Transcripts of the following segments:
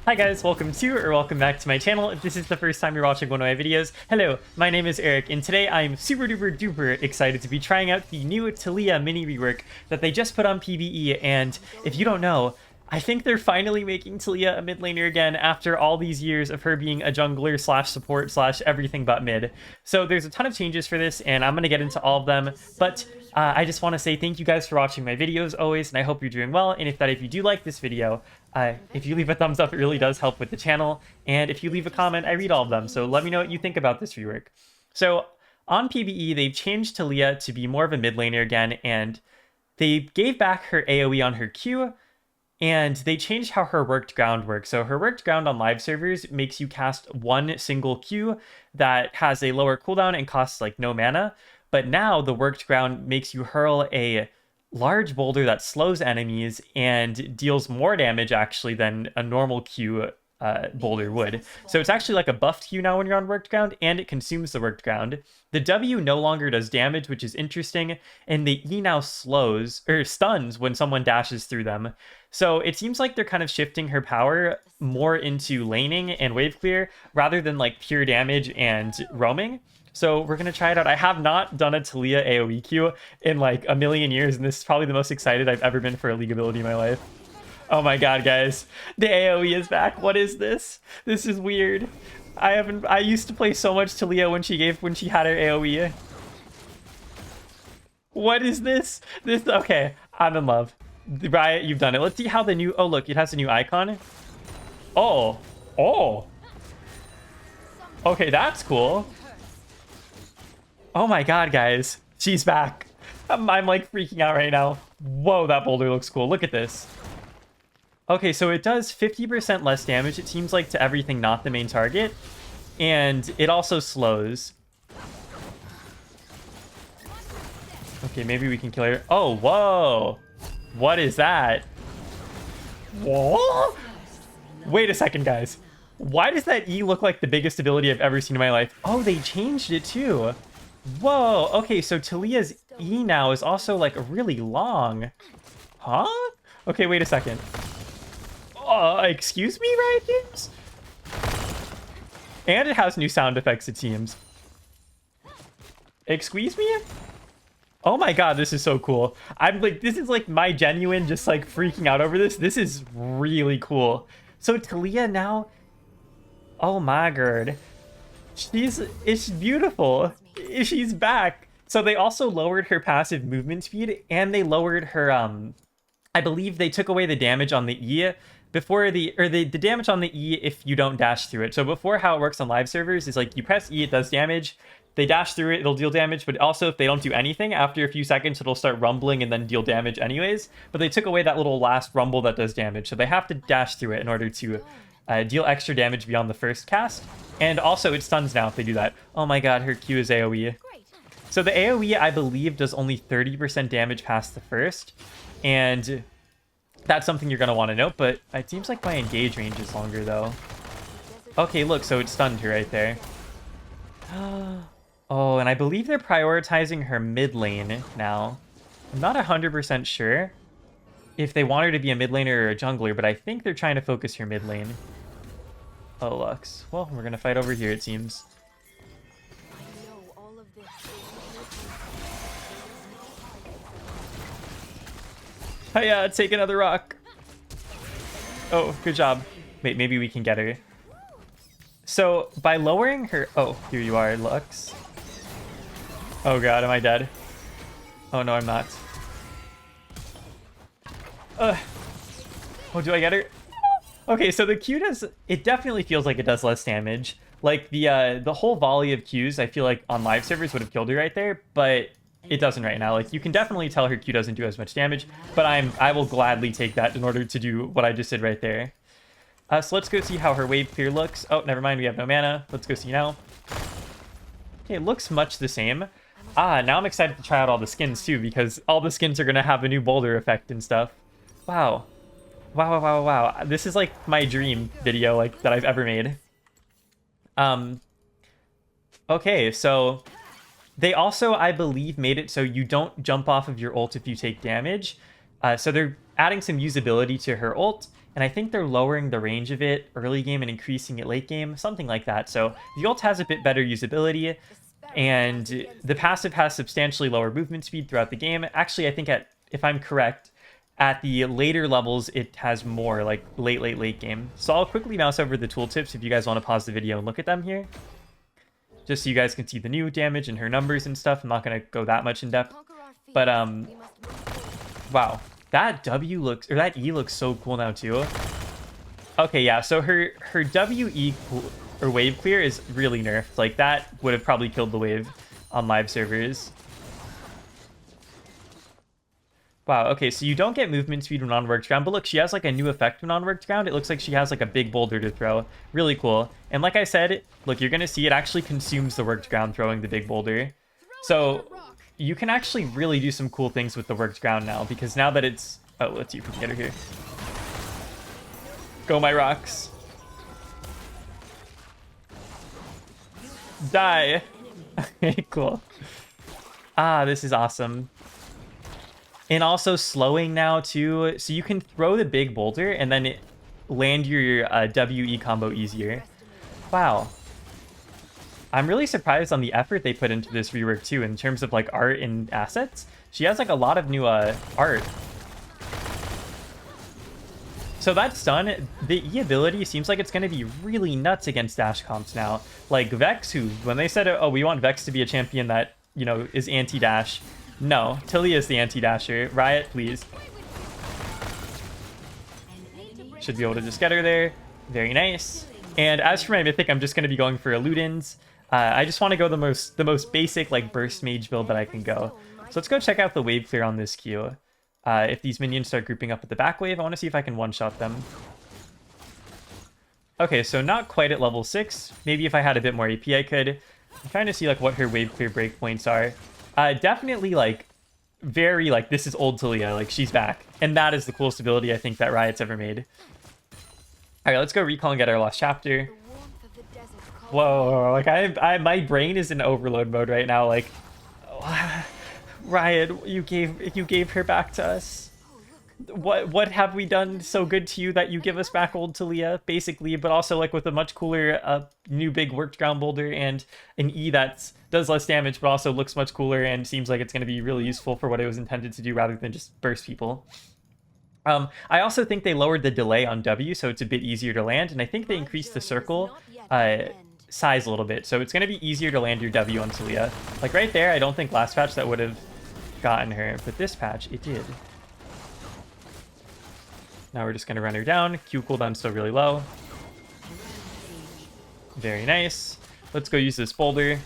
Hi guys, welcome back to my channel. If this is the first time you're watching one of my videos, hello, my name is Eric, and today I'm super duper excited to be trying out the new Taliyah mini rework that they just put on PBE, and if you don't know, I think they're finally making Taliyah a mid laner again after all these years of her being a jungler slash support slash everything but mid. So there's a ton of changes for this, and I'm going to get into all of them, but I just want to say thank you guys for watching my videos always, and I hope you're doing well, and if you do like this video, if you leave a thumbs up, it really does help with the channel, and if you leave a comment, I read all of them, so let me know what you think about this rework. So on PBE, they've changed Taliyah to be more of a mid laner again, and they gave back her AoE on her Q, and they changed how her worked ground works. So her worked ground on live servers makes you cast one single Q that has a lower cooldown and costs like no mana. But now the worked ground makes you hurl a large boulder that slows enemies and deals more damage actually than a normal Q boulder would. So it's actually like a buffed Q now when you're on worked ground, and it consumes the worked ground. The W no longer does damage, which is interesting, and the E now stuns when someone dashes through them. So it seems like they're kind of shifting her power more into laning and wave clear rather than like pure damage and roaming. So we're going to try it out. I have not done a Taliyah AoE Q in like a million years, and this is probably the most excited I've ever been for a League ability in my life. Oh my god, guys. The AoE is back. What is this? This is weird. I used to play so much Taliyah when she had her AoE. What is this? Okay, I'm in love. Riot, you've done it. Let's see how the new... Oh, look, it has a new icon. Oh. Okay, that's cool. Oh my god, guys. She's back. I'm like freaking out right now. Whoa, that boulder looks cool. Look at this. Okay, so it does 50% less damage, it seems like, to everything not the main target. And it also slows. Okay, maybe we can kill her. Oh, whoa. What is that? Whoa? Wait a second, guys. Why does that E look like the biggest ability I've ever seen in my life? Oh, they changed it too. Whoa. Okay, so Taliyah's E now is also like really long. Huh? Okay, wait a second. Excuse me, Riot Games? And it has new sound effects, it seems. Excuse me? Oh my god, this is so cool. I'm like, this is like my genuine just like freaking out over this. This is really cool. So Taliyah now, oh my god. It's beautiful. She's back. So they also lowered her passive movement speed, and they lowered her, I believe they took away the damage on the E before the damage on the E if you don't dash through it. So before, how it works on live servers is like you press E, it does damage. They dash through it, it'll deal damage, but also if they don't do anything, after a few seconds, it'll start rumbling and then deal damage anyways. But they took away that little last rumble that does damage, so they have to dash through it in order to deal extra damage beyond the first cast. And also, it stuns now if they do that. Oh my god, her Q is AoE. So the AoE, I believe, does only 30% damage past the first, and that's something you're going to want to note, but it seems like my engage range is longer, though. Okay, look, so it stunned her right there. Oh, and I believe they're prioritizing her mid lane now. I'm not 100% sure if they want her to be a mid laner or a jungler, but I think they're trying to focus her mid lane. Oh, Lux. Well, we're going to fight over here, it seems. Hiya, take another rock. Oh, good job. Wait, maybe we can get her. So, by lowering her... Oh, here you are, Lux. Oh god, am I dead? Oh no, I'm not. Oh, do I get her? Okay, so the Q does... It definitely feels like it does less damage. Like, the whole volley of Qs, I feel like on live servers would have killed her right there, but it doesn't right now. Like, you can definitely tell her Q doesn't do as much damage, but I will gladly take that in order to do what I just did right there. So let's go see how her wave clear looks. Oh, never mind, we have no mana. Let's go see now. Okay, it looks much the same. Now I'm excited to try out all the skins too, because all the skins are going to have a new boulder effect and stuff. Wow. Wow. This is like my dream video like that I've ever made. Okay, so they also, I believe, made it so you don't jump off of your ult if you take damage. So they're adding some usability to her ult, and I think they're lowering the range of it early game and increasing it late game, something like that. So the ult has a bit better usability, and the passive has substantially lower movement speed throughout the game. Actually, I think if I'm correct, at the later levels, it has more, like late game. So I'll quickly mouse over the tooltips if you guys want to pause the video and look at them here, just so you guys can see the new damage and her numbers and stuff. I'm not going to go that much in depth, but wow, that W looks, or that E looks so cool now too. Okay, yeah, so her WE or wave clear is really nerfed. Like, that would have probably killed the wave on live servers. Wow, okay, so you don't get movement speed when on worked ground, but look, she has like a new effect when on worked ground. It looks like she has like a big boulder to throw. Really cool. And like I said, look, you're gonna see it actually consumes the worked ground throwing the big boulder. So you can actually really do some cool things with the worked ground now, because now that it's... Oh, let's see if we can get her here. Go my rocks. Die. Okay, cool. Ah, this is awesome. And also slowing now too, so you can throw the big boulder and then land your WE combo easier. Wow. I'm really surprised on the effort they put into this rework too, in terms of like art and assets. She has like a lot of new art. So that's done. The E ability seems like it's going to be really nuts against dash comps now. Like Vex, who, when they said, oh, we want Vex to be a champion that, you know, is anti-dash. No, Taliyah is the anti-dasher. Riot, please. Should be able to just get her there. Very nice. And as for my mythic, I'm just going to be going for Eludens. I just want to go the most basic, like, burst mage build that I can go. So let's go check out the wave clear on this queue. If these minions start grouping up at the back wave, I want to see if I can one-shot them. Okay, so not quite at level 6. Maybe if I had a bit more AP, I could. I'm trying to see, like, what her wave clear breakpoints are. Definitely, like, very, like, this is old Taliyah. Like, she's back. And that is the coolest ability I think that Riot's ever made. Alright, let's go recall and get our lost chapter. Whoa, like, my brain is in overload mode right now. Like, Riot, you gave her back to us. What have we done so good to you that you give us back old Taliyah, basically, but also like with a much cooler new big worked ground boulder and an E that does less damage but also looks much cooler and seems like it's going to be really useful for what it was intended to do rather than just burst people. I also think they lowered the delay on W, so it's a bit easier to land, and I think they increased the circle size a little bit, so it's going to be easier to land your W on Taliyah. Like right there, I don't think last patch that would have gotten her, but this patch it did. Now we're just going to run her down. Q cooldown's still really low. Very nice. Let's go use this boulder.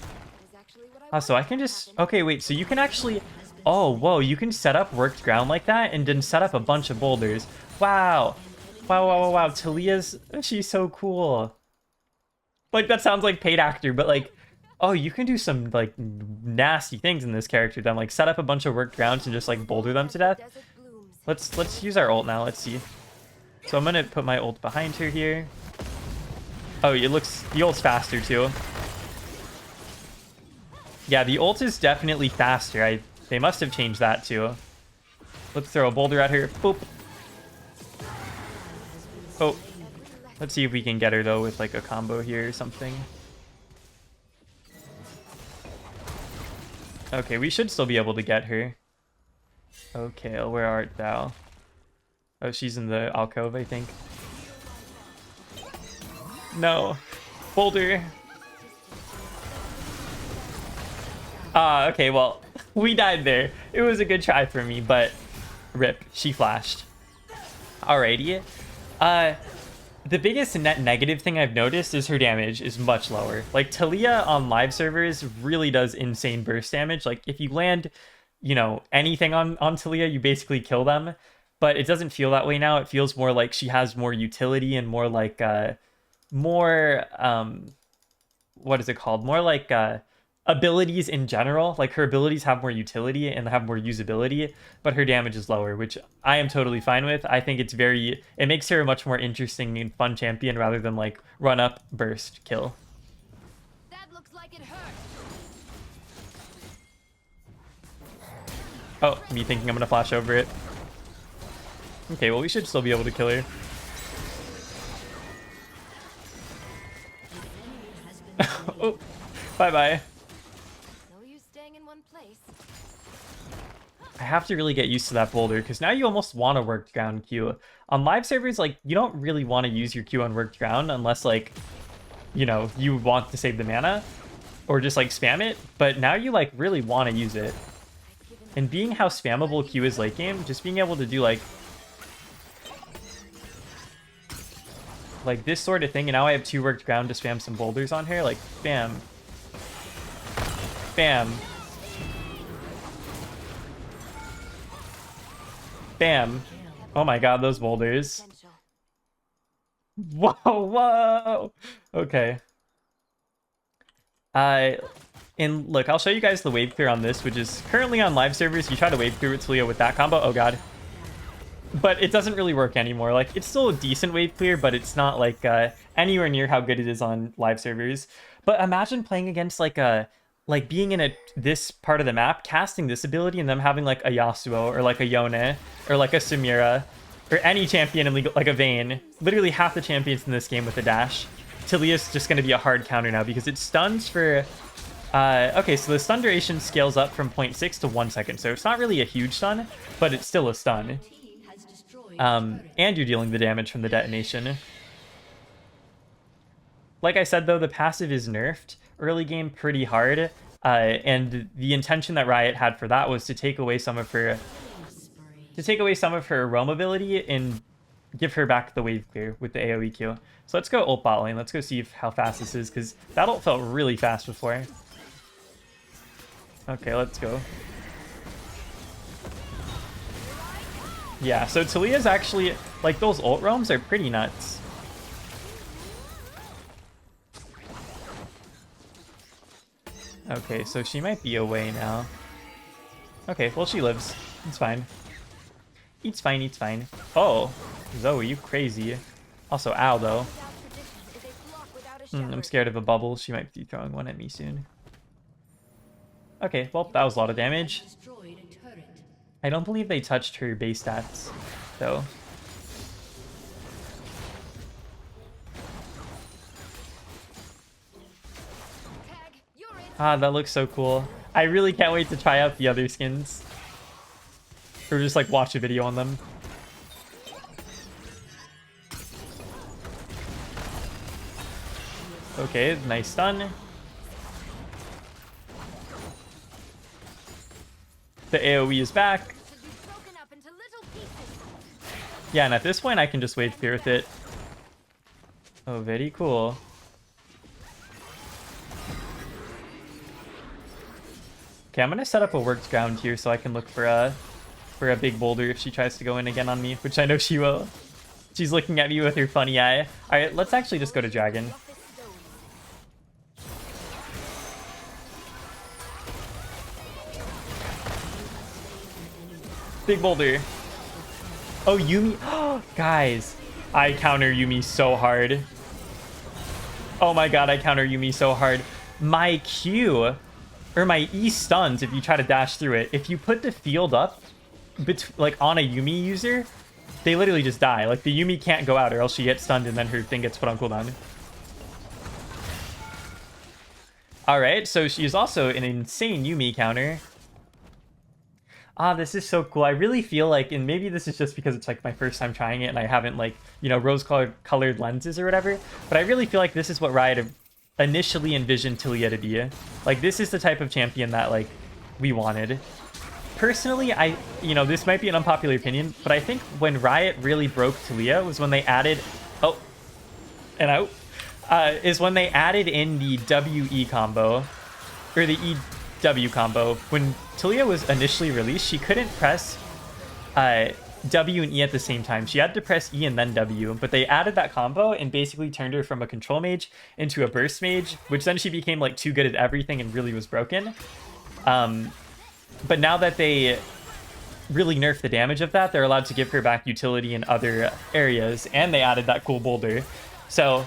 So I can just... Okay, wait, so you can actually... Oh, whoa, you can set up worked ground like that and then set up a bunch of boulders. Wow. Wow. Taliyah's... She's so cool. Like, that sounds like paid actor, but like... Oh, you can do some, like, nasty things in this character then. Like, set up a bunch of worked grounds and just, like, boulder them to death. Let's use our ult now. Let's see. So I'm gonna put my ult behind her here. Oh, it looks... The ult's faster, too. Yeah, the ult is definitely faster. They must have changed that, too. Let's throw a boulder at her. Boop. Oh. Let's see if we can get her, though, with, like, a combo here or something. Okay, we should still be able to get her. Okay, where art thou? Oh, she's in the alcove, I think. No. Boulder. Ah, okay, well, we died there. It was a good try for me, but rip, she flashed. Alrighty. The biggest net negative thing I've noticed is her damage is much lower. Like, Taliyah on live servers really does insane burst damage. Like, if you land... you know, anything on Taliyah, you basically kill them. But it doesn't feel that way now. It feels more like she has more utility and more like, what is it called? More like abilities in general. Like, her abilities have more utility and have more usability, but her damage is lower, which I am totally fine with. I think it makes her a much more interesting and fun champion rather than, like, run up, burst, kill. That looks like it hurt. Oh, me thinking I'm gonna flash over it. Okay, well, we should still be able to kill her. Oh, bye-bye. No use staying in one place. I have to really get used to that boulder, because now you almost want to work ground Q. On live servers, like, you don't really want to use your Q on worked ground unless, like, you know, you want to save the mana, or just, like, spam it. But now you, like, really want to use it. And being how spammable Q is late game, just being able to do, like this sort of thing, and now I have 2 worked ground to spam some boulders on her, like, bam. Bam. Bam. Oh my god, those boulders. Whoa, whoa! Okay. And look, I'll show you guys the wave clear on this, which is currently on live servers. You try to wave clear with Taliyah with that combo. Oh god. But it doesn't really work anymore. Like, it's still a decent wave clear, but it's not, like, anywhere near how good it is on live servers. But imagine playing against, like, being in this part of the map, casting this ability, and them having, like, a Yasuo, or, like, a Yone, or, like, a Samira, or any champion in League, like a Vayne. Literally half the champions in this game with a dash. Taliyah's just going to be a hard counter now, because it stuns for... okay, so the stun duration scales up from 0.6 to 1 second, so it's not really a huge stun, but it's still a stun. And you're dealing the damage from the detonation. Like I said, though, the passive is nerfed early game pretty hard, and the intention that Riot had for that was to take away some of her roam ability and give her back the wave clear with the AoE Q. So let's go ult bot lane. Let's go see how fast this is, because that ult felt really fast before. Okay, let's go. Yeah, so Taliyah's actually, like, those ult roams are pretty nuts. Okay, so she might be away now. Okay, well, she lives. It's fine. It's fine, it's fine. Oh, Zoe, you crazy. Also, ow, though. I'm scared of a bubble. She might be throwing one at me soon. Okay, well, that was a lot of damage. I don't believe they touched her base stats, though. Ah, that looks so cool. I really can't wait to try out the other skins. Or just, like, watch a video on them. Okay, nice stun. The AoE is back. Yeah, and at this point I can just wave clear with it. Oh, very cool. Okay, I'm gonna set up a worked ground here so I can look for a big boulder if she tries to go in again on me, which I know she will. She's looking at me with her funny eye. Alright, let's actually just go to Dragon. Big boulder. Oh, Yuumi. Guys, I counter Yuumi so hard. Oh my god, I counter Yuumi so hard. My Q, or my E stuns if you try to dash through it. If you put the field up, like on a Yuumi user, they literally just die. Like, the Yuumi can't go out, or else she gets stunned and then her thing gets put on cooldown. Alright, so she is also an insane Yuumi counter. Ah, this is so cool. I really feel like, and maybe this is just because it's like my first time trying it and I haven't, like, you know, rose-colored lenses or whatever, but I really feel like this is what Riot initially envisioned Taliyah to be. Like, this is the type of champion that, like, we wanted. Personally, you know, this might be an unpopular opinion, but I think when Riot really broke Taliyah was when they added, is when they added in the WE combo, or the EW combo. When Taliyah was initially released, she couldn't press W and E at the same time. She had to press E and then W, but they added that combo and basically turned her from a control mage into a burst mage, which then she became, like, too good at everything and really was broken. But now that they really nerfed the damage of that, they're allowed to give her back utility in other areas, and they added that cool boulder. So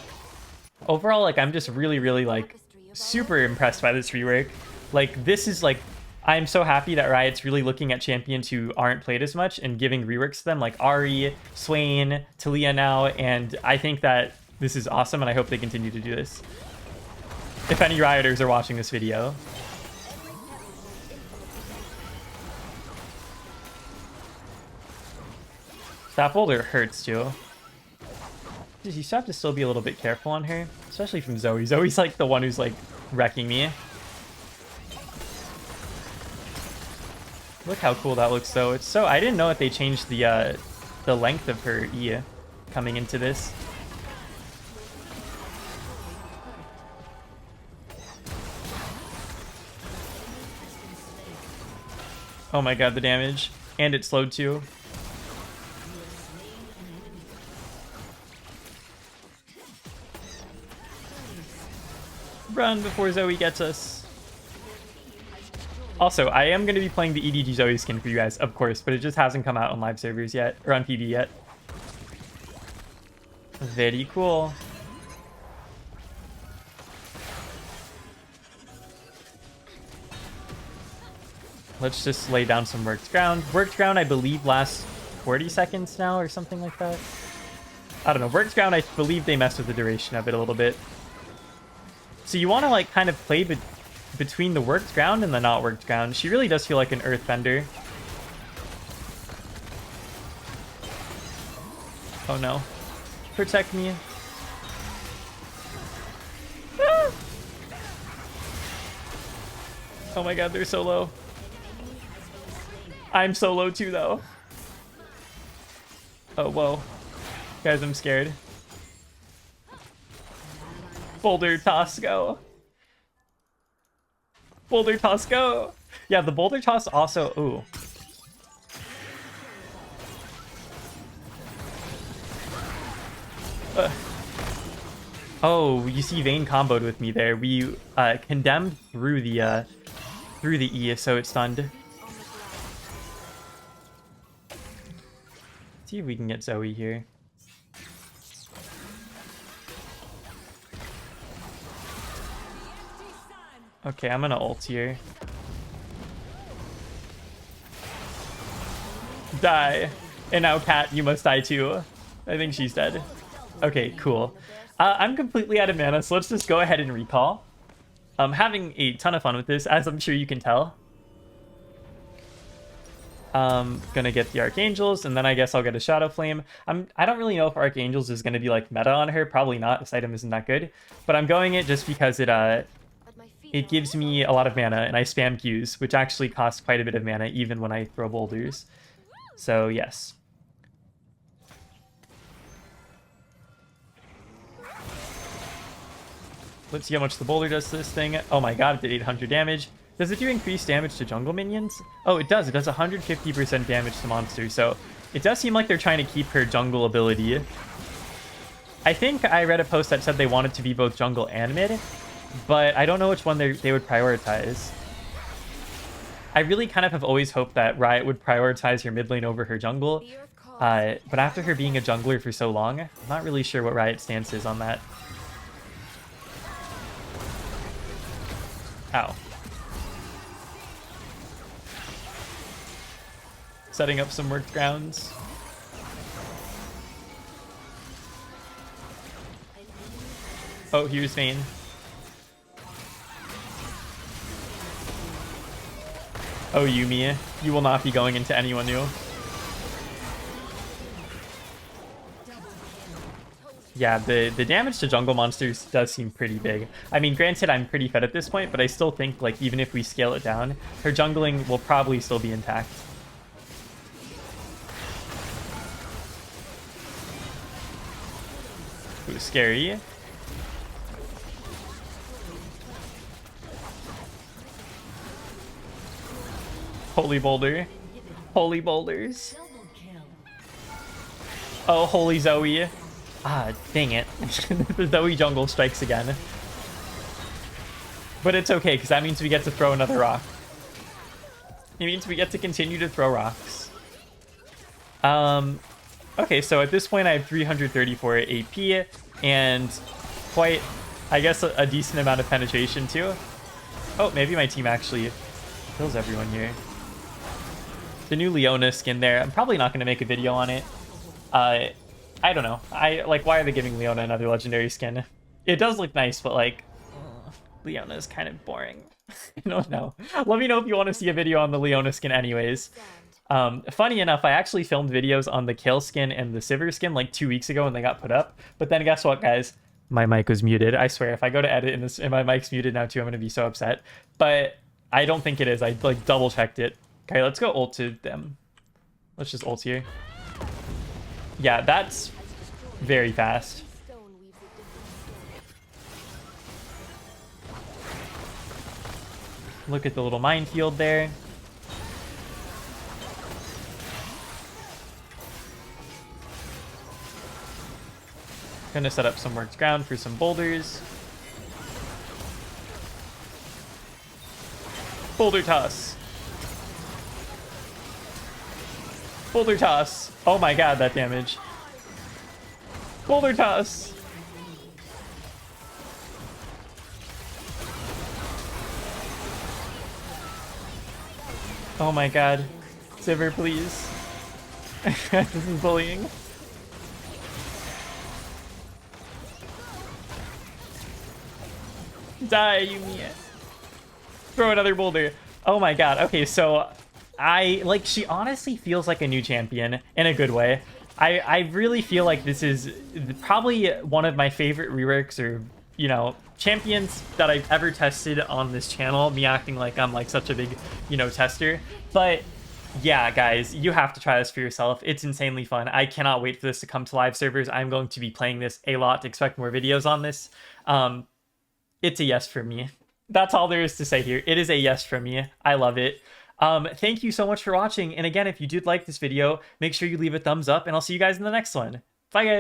overall, like, I'm just really, like, super impressed by this rework. Like, this is, like, I'm so happy that Riot's really looking at champions who aren't played as much and giving reworks to them, like Ahri, Swain, Taliyah now, and I think that this is awesome, and I hope they continue to do this. if any rioters are watching this video. That boulder hurts too. You just have to still be a little bit careful on her, especially from Zoe. Zoe's like the one who's like wrecking me. Look how cool that looks though. It's so, I didn't know that they changed the length of her E coming into this. Oh my god, the damage. And it slowed too. Run before Zoe gets us. Also, I am going to be playing the EDG Zoe skin for you guys, of course, but it just hasn't come out on live servers yet, or on PBE yet. Very cool. Let's just lay down some worked ground. Worked ground, I believe, lasts 40 seconds now or something like that. I don't know. Worked ground, I believe they messed with the duration of it a little bit. So you want to like kind of play between the worked ground and the not worked ground. She really does feel like an earthbender. Oh no. Protect me. Ah! Oh my god, they're so low. I'm so low too though. Oh whoa. Guys, I'm scared. Boulder toss, go. Boulder toss, go. Yeah, the boulder toss also. Ooh. Oh, you see Vayne comboed with me there. We condemned through the E, so it's stunned. See if we can get Zoe here. Okay, I'm gonna ult here. Die. And now Cat, you must die too. I think she's dead. Okay, cool. I'm completely out of mana, so let's just go ahead and recall. I'm having a ton of fun with this, as I'm sure you can tell. Gonna get the Archangels, and then I guess I'll get a Shadow Flame. I don't really know if Archangels is gonna be like meta on her. Probably not. This item isn't that good. But I'm going it just because it gives me a lot of mana, and I spam Qs, which actually costs quite a bit of mana, even when I throw boulders. So, yes. Let's see how much the boulder does to this thing. Oh my god, it did 800 damage. Does it do increased damage to jungle minions? Oh, it does. It does 150% damage to monsters, so it does seem like they're trying to keep her jungle ability. I think I read a post that said they wanted to be both jungle and mid, but I don't know which one they would prioritize. I really kind of have always hoped that Riot would prioritize her mid lane over her jungle, but after her being a jungler for so long, I'm not really sure what Riot's stance is on that. Ow. Setting up some worked grounds. Oh, here's Vayne. Oh, Yuumi, you will not be going into anyone new. Yeah, the damage to jungle monsters does seem pretty big. I mean, granted, I'm pretty fed at this point, but I still think, like, even if we scale it down, her jungling will probably still be intact. Ooh, scary. Holy boulder. Holy boulders. Oh, holy Zoe. Ah, dang it. The Zoe jungle strikes again. But it's okay, because that means we get to throw another rock. It means we get to continue to throw rocks. Okay, so at this point I have 334 AP, and quite, I guess, a decent amount of penetration too. Oh, maybe my team actually kills everyone here. The new Leona skin there, I'm probably not going to make a video on it. I don't know. Why are they giving Leona another legendary skin? It does look nice, but like, Leona's kind of boring. I don't know. Let me know if you want to see a video on the Leona skin anyways. Funny enough, I actually filmed videos on the Kill skin and the Sivir skin like 2 weeks ago when they got put up. But then guess what, guys? My mic was muted. I swear, if I go to edit and my mic's muted now too, I'm going to be so upset. But I don't think it is. I like double checked it. Okay, let's go ult to them. Let's just ult here. Yeah, that's very fast. Look at the little minefield there. Gonna set up some worked ground for some boulders. Boulder toss. Boulder toss. Oh my god, that damage. Boulder toss. Oh my god. Sivir, please. This is bullying. Die, Yumi. Throw another boulder. Oh my god. Okay, so she honestly feels like a new champion in a good way. I really feel like this is probably one of my favorite reworks or, you know, champions that I've ever tested on this channel. Me acting like I'm like such a big, you know, tester. But yeah, guys, you have to try this for yourself. It's insanely fun. I cannot wait for this to come to live servers. I'm going to be playing this a lot. Expect more videos on this. It's a yes for me. That's all there is to say here. It is a yes for me. I love it. Thank you so much for watching. And again, if you did like this video, make sure you leave a thumbs up and I'll see you guys in the next one. Bye, guys.